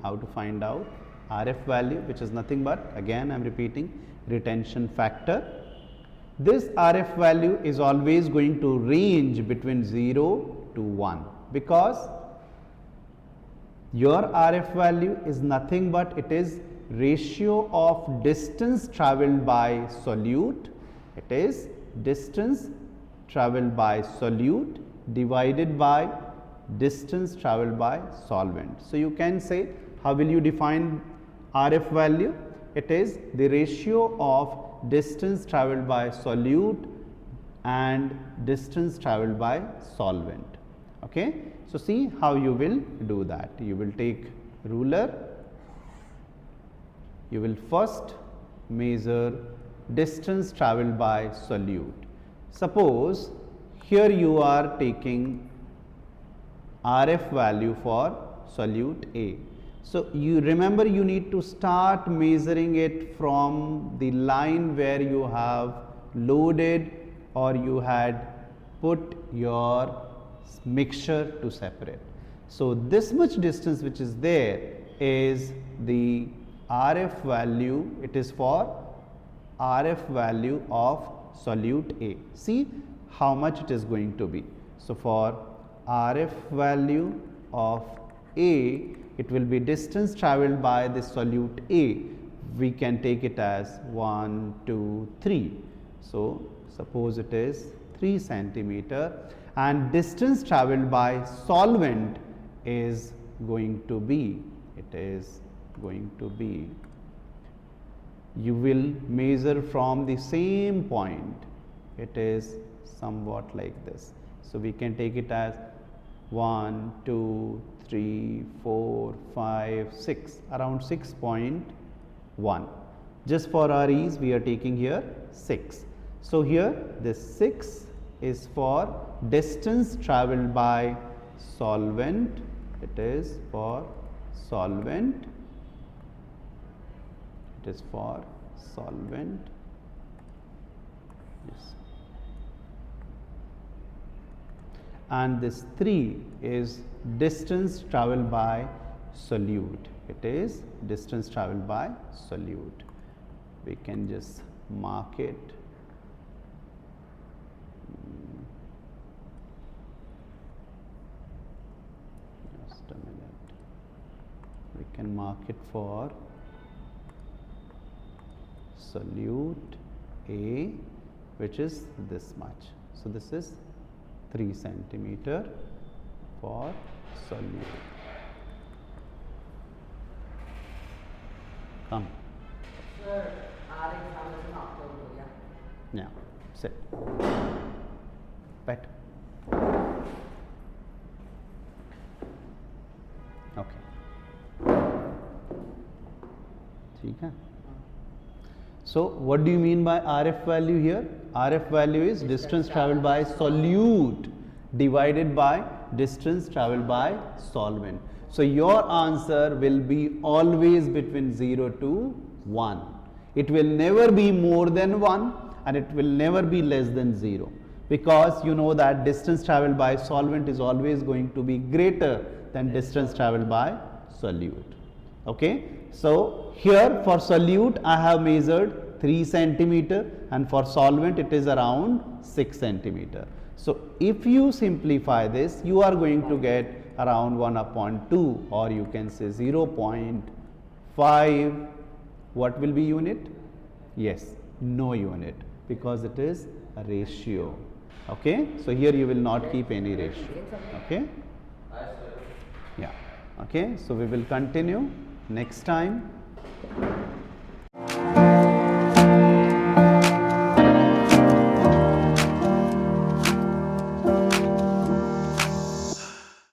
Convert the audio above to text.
how to find out RF value, which is nothing but, again I am repeating, retention factor. This RF value is always going to range between 0 to 1, because your RF value is nothing but it is ratio of distance travelled by solute. It is distance travelled by solute divided by distance travelled by solvent. So, you can say, how will you define RF value? It is the ratio of distance travelled by solute and distance travelled by solvent. Okay. So, see how you will do that. You will take ruler, you will first measure distance travelled by solute. Suppose here you are taking RF value for solute A. So, you remember you need to start measuring it from the line where you have loaded or you had put your mixture to separate. So, this much distance which is there is the RF value, it is for RF value of solute A. See how much it is going to be. So, for RF value of A, it will be distance travelled by the solute A. We can take it as 1, 2, 3. So, suppose it is 3 centimeter, and distance travelled by solvent is going to be, you will measure from the same point, it is somewhat like this. So, we can take it as 1, 2, 3, 4, 5, 6, around 6.1. Just for our ease, we are taking here 6. So, here this 6 is for distance travelled by solvent, it is for solvent, it is for solvent, yes. And this 3 is distance travelled by solute, it is distance travelled by solute. We can just mark it. Just a minute. We can mark it for solute A, which is this much. So, this is 3 centimeter for solute. Come. Sir, our exam is in October, yeah? Yeah, sit. Pet. Okay. ठीक है. So, what do you mean by RF value here? RF value is distance travelled by solute divided by distance travelled by solvent. So, your answer will be always between 0 to 1. It will never be more than 1 and it will never be less than 0, because you know that distance travelled by solvent is always going to be greater than distance travelled by solute. Okay. So, here for solute I have measured 3 centimeter and for solvent it is around 6 centimeter. So, if you simplify this, you are going to get around 1/2, or you can say 0.5. What will be unit? Yes, no unit, because it is a ratio. Okay. So, here you will not keep any ratio. Okay. Yeah. Okay. So, we will continue next time.